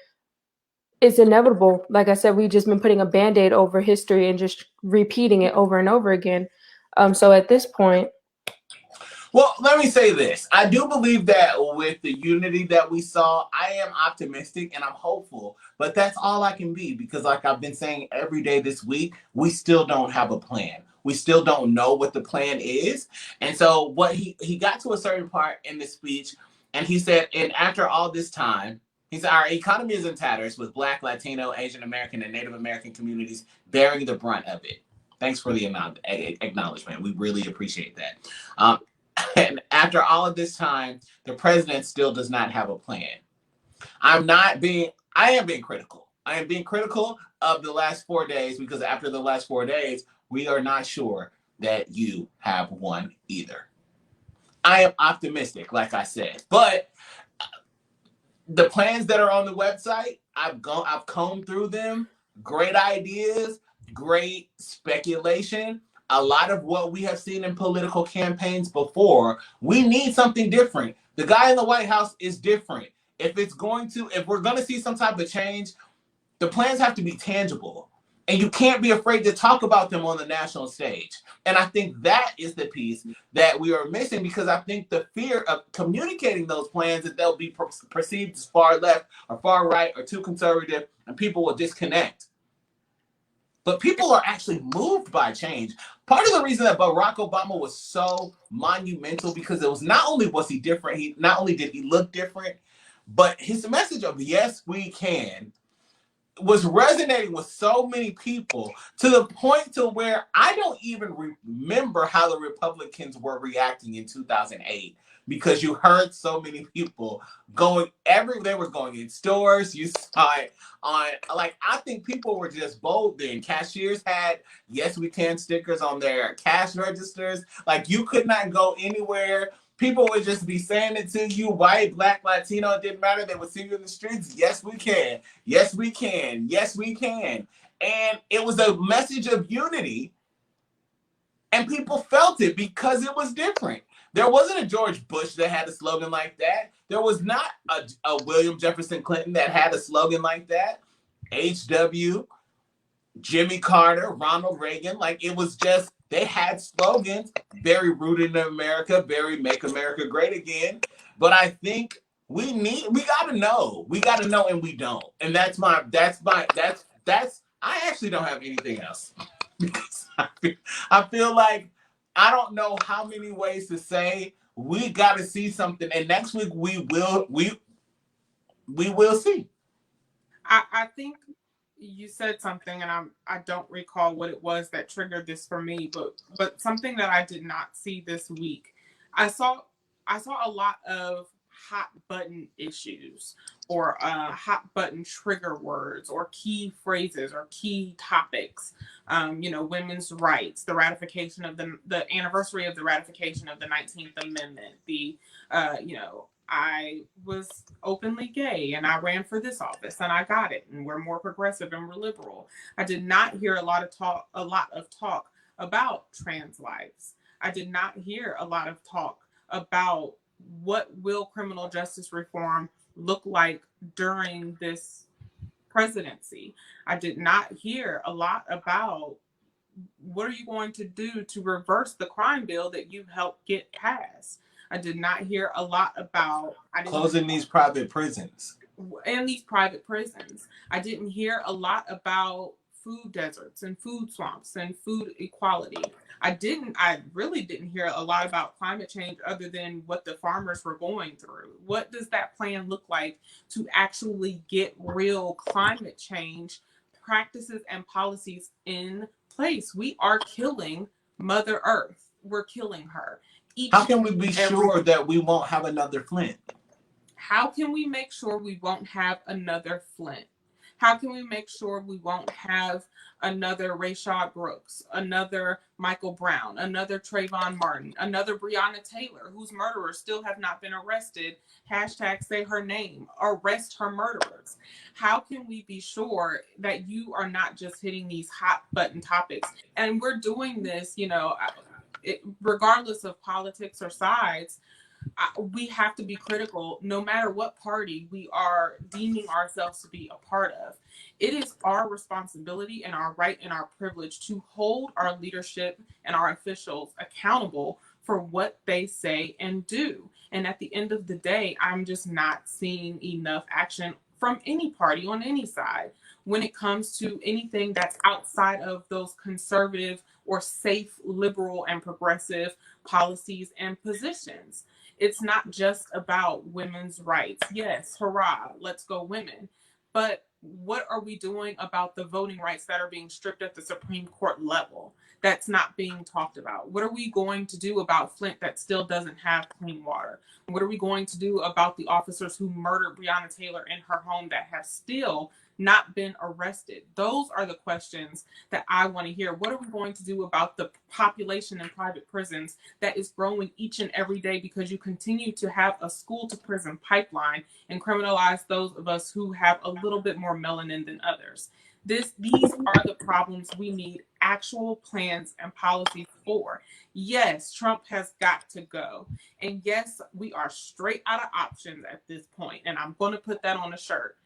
It's inevitable. Like I said, we've just been putting a Band-Aid over history and just repeating it over and over again. So at this point. Well, let me say this. I do believe that with the unity that we saw, I am optimistic and I'm hopeful, but that's all I can be because, like I've been saying every day this week, we still don't have a plan. We still don't know what the plan is. And so, what he got to a certain part in the speech, and he said, and after all this time, he said, our economy is in tatters with Black, Latino, Asian American, and Native American communities bearing the brunt of it. Thanks for the acknowledgement. We really appreciate that. And after all of this time, the president still does not have a plan. I am being critical. I am being critical of the last 4 days because after the last 4 days, we are not sure that you have one either. I am optimistic, like I said, but the plans that are on the website, I've combed through them. Great ideas, great speculation. A lot of what we have seen in political campaigns before. We need something different. The guy in the White House is different. If we're going to see some type of change, the plans have to be tangible. And you can't be afraid to talk about them on the national stage. And I think that is the piece that we are missing because I think the fear of communicating those plans that they'll be perceived as far left or far right or too conservative and people will disconnect. But people are actually moved by change. Part of the reason that Barack Obama was so monumental because it was not only was he different, not only did he look different, but his message of yes, we can was resonating with so many people to the point to where I don't even remember how the Republicans were reacting in 2008 because you heard so many people they were going in stores. You saw it on, I think people were just bold then. Cashiers had yes, we can stickers on their cash registers. You could not go anywhere. People would just be saying it to you, white, Black, Latino, it didn't matter. They would see you in the streets. Yes, we can. Yes, we can. Yes, we can. And it was a message of unity. And people felt it because it was different. There wasn't a George Bush that had a slogan like that. There was not a William Jefferson Clinton that had a slogan like that. H.W., Jimmy Carter, Ronald Reagan. It was just, they had slogans, very rooted in America, very make America great again. But I think we got to know. We got to know and we don't. And I actually don't have anything else. Because I feel like I don't know how many ways to say we got to see something. And next week we will see. I think you said something, and I don't recall what it was that triggered this for me, but something that I did not see this week. I saw a lot of hot button issues or hot button trigger words or key phrases or key topics. Women's rights, the ratification of the anniversary of the ratification of the 19th Amendment, I was openly gay and I ran for this office and I got it, and we're more progressive and we're liberal. I did not hear a lot of talk about trans lives. I did not hear a lot of talk about what will criminal justice reform look like during this presidency. I did not hear a lot about what are you going to do to reverse the crime bill that you helped get passed. I did not hear a lot about closing these private prisons. And these private prisons. I didn't hear a lot about food deserts and food swamps and food equality. I really didn't hear a lot about climate change other than what the farmers were going through. What does that plan look like to actually get real climate change practices and policies in place? We are killing Mother Earth. We're killing her. How can we be sure that we won't have another Flint? How can we make sure we won't have another Flint? How can we make sure we won't have another Rayshard Brooks, another Michael Brown, another Trayvon Martin, another Breonna Taylor, whose murderers still have not been arrested? Hashtag say her name, arrest her murderers. How can we be sure that you are not just hitting these hot button topics? And we're doing this, regardless of politics or sides. We have to be critical no matter what party we are deeming ourselves to be a part of. It is our responsibility and our right and our privilege to hold our leadership and our officials accountable for what they say and do. And at the end of the day, I'm just not seeing enough action from any party on any side when it comes to anything that's outside of those conservative or safe, liberal, and progressive policies and positions. It's not just about women's rights. Yes, hurrah, let's go women. But what are we doing about the voting rights that are being stripped at the Supreme Court level? That's not being talked about. What are we going to do about Flint that still doesn't have clean water? What are we going to do about the officers who murdered Breonna Taylor in her home that have still not been arrested? Those are the questions that I want to hear. What are we going to do about the population in private prisons that is growing each and every day because you continue to have a school to prison pipeline and criminalize those of us who have a little bit more melanin than others? These are the problems we need actual plans and policies for. Yes, Trump has got to go. And yes, we are straight out of options at this point. And I'm going to put that on a shirt.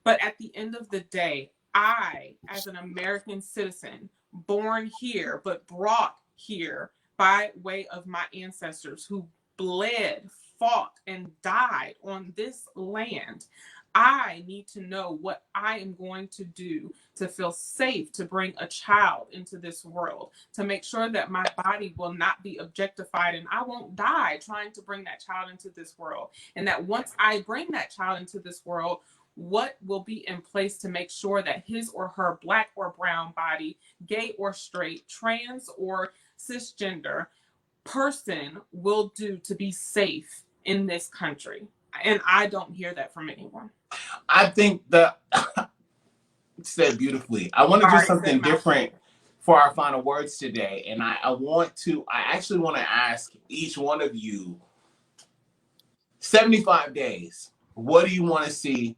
But at the end of the day, I, as an American citizen, born here, but brought here by way of my ancestors who bled, fought, and died on this land, I need to know what I am going to do to feel safe to bring a child into this world, to make sure that my body will not be objectified and I won't die trying to bring that child into this world. And that once I bring that child into this world, what will be in place to make sure that his or her Black or brown body, gay or straight, trans or cisgender person will do to be safe in this country. And I don't hear that from anyone. I think that said beautifully. I want to do something different for our final words today. And I actually want to ask each one of you, 75 days, what do you want to see?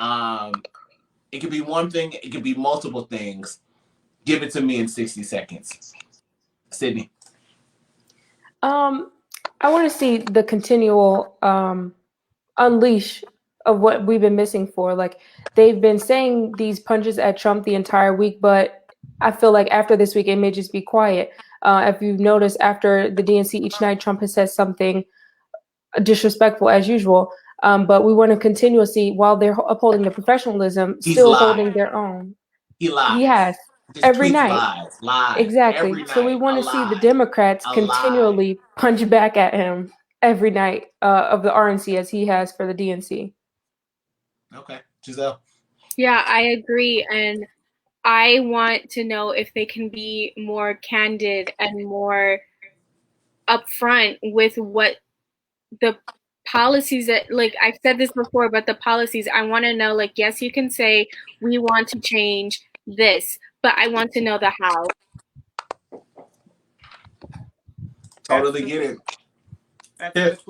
It could be one thing, it could be multiple things. Give it to me in 60 seconds. Sydney. I want to see the continual unleash of what we've been missing for. Like, they've been saying these punches at Trump the entire week, but I feel like after this week, it may just be quiet. If you've noticed, after the DNC each night, Trump has said something disrespectful as usual. But we want to continuously, while they're upholding the professionalism, still holding their own. He lies. He has. Just every night. Lies. Exactly. Every So we night, want to see the Democrats continually punch back at him every night of the RNC as he has for the DNC. Okay. Giselle. Yeah, I agree. And I want to know if they can be more candid and more upfront with what the policies that, like I've said this before, but the policies, I want to know, like, yes, you can say we want to change this, but I want to know the how. Totally get it. That's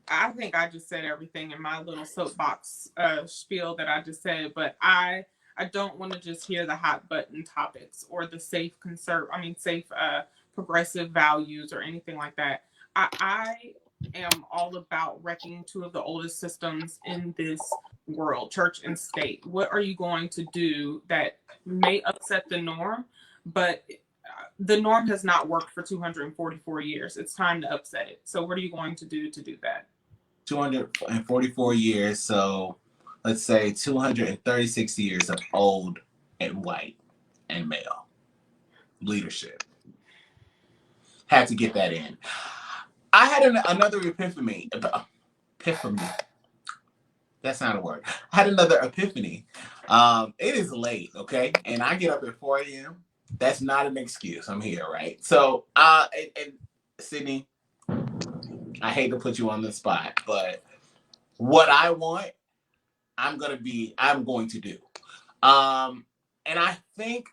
I think I just said everything in my little soapbox spiel that I just said, but I don't want to just hear the hot button topics or the safe progressive values or anything like that. I am all about wrecking two of the oldest systems in this world, church and state. What are you going to do that may upset the norm, but the norm has not worked for 244 years. It's time to upset it. So what are you going to do that? 244 years. So let's say 236 years of old and white and male leadership. Had to get that in. I had another epiphany. That's not a word. I had another epiphany. It is late, okay? And I get up at 4 a.m. That's not an excuse. I'm here, right? So, and Sydney, I hate to put you on the spot, but what I want, I'm going to do. And I think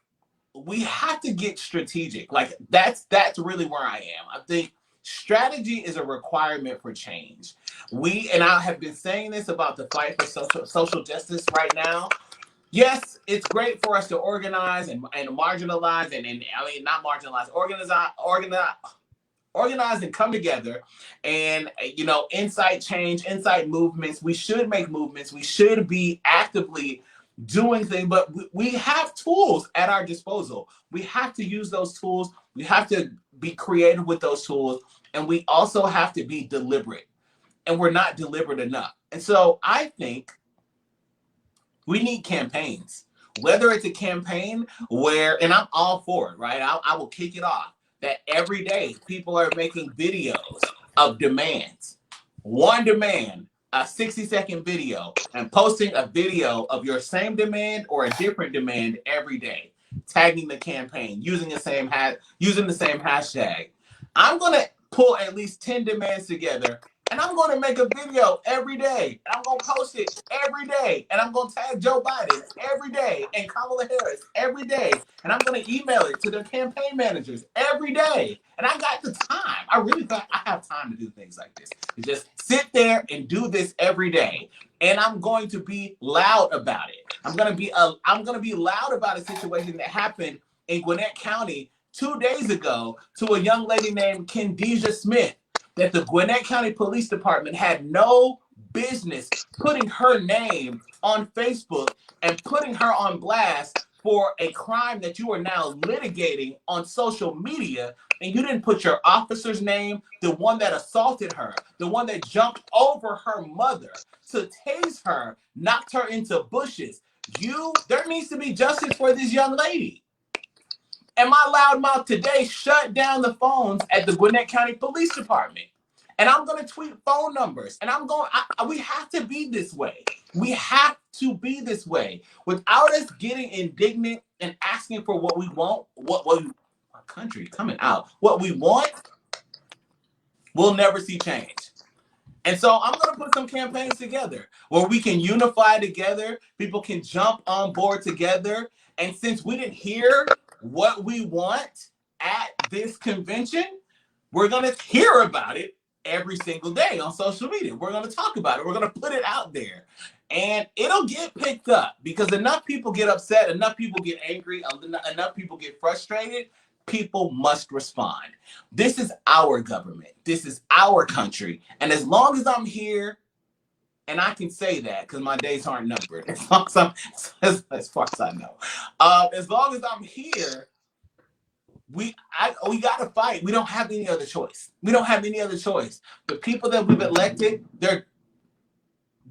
we have to get strategic. Like that's really where I am. I think strategy is a requirement for change. And I have been saying this about the fight for social justice right now. Yes, it's great for us to organize and marginalize not marginalize, organize and come together and, incite change, incite movements. We should make movements. We should be actively doing things, but we have tools at our disposal. We have to use those tools We have to be creative with those tools, and we also have to be deliberate. And we're not deliberate enough. And so I think we need campaigns. Whether it's a campaign where, and I'm all for it, right? I will kick it off, that every day people are making videos of demands. One demand, a 60-second video, and posting a video of your same demand or a different demand every day, tagging the campaign, using the same hashtag. I'm gonna pull at least 10 demands together, and I'm going to make a video every day. And I'm going to post it every day. And I'm going to tag Joe Biden every day and Kamala Harris every day. And I'm going to email it to their campaign managers every day. And I got the time. I really thought I have time to do things like this. To just sit there and do this every day. And I'm going to be loud about it. I'm going to be loud about a situation that happened in Gwinnett County 2 days ago to a young lady named Kendeja Smith, that the Gwinnett County Police Department had no business putting her name on Facebook and putting her on blast for a crime that you are now litigating on social media, and you didn't put your officer's name, the one that assaulted her, the one that jumped over her mother to tase her, knocked her into bushes. There needs to be justice for this young lady. And my loudmouth today shut down the phones at the Gwinnett County Police Department. And I'm going to tweet phone numbers. And we have to be this way. We have to be this way. Without us getting indignant and asking for what we want, our country coming out, what we want, we'll never see change. And so I'm going to put some campaigns together where we can unify together. People can jump on board together. And since we didn't hear what we want at this convention, we're going to hear about it every single day on social media. We're going to talk about it. We're going to put it out there. And it'll get picked up because enough people get upset, enough people get angry, enough people get frustrated. People must respond. This is our government. This is our country. And as long as I'm here, and I can say that because my days aren't numbered, as far as I know. As long as I'm here, we got to fight. We don't have any other choice. We don't have any other choice. The people that we've elected, they're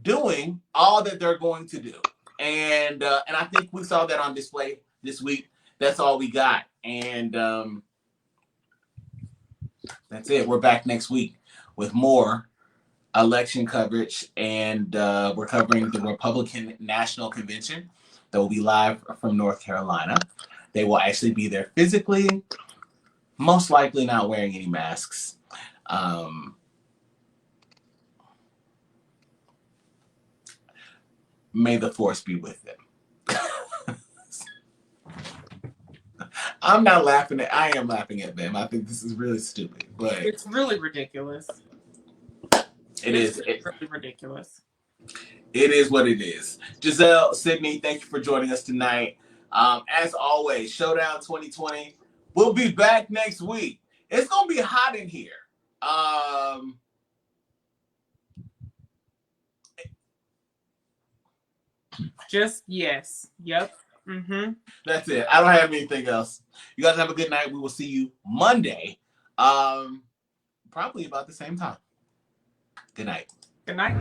doing all that they're going to do. And I think we saw that on display this week. That's all we got. And that's it. We're back next week with more election coverage, and we're covering the Republican National Convention that will be live from North Carolina. They will actually be there physically, most likely not wearing any masks. May the force be with them. I'm not laughing I am laughing at them. I think this is really stupid, but it's really ridiculous. It's really ridiculous. It is what it is. Giselle, Sydney, thank you for joining us tonight. As always, Showdown 2020. We'll be back next week. It's gonna be hot in here. Just yes. Yep. Mm-hmm. That's it. I don't have anything else. You guys have a good night. We will see you Monday. Probably about the same time. Good night. Good night.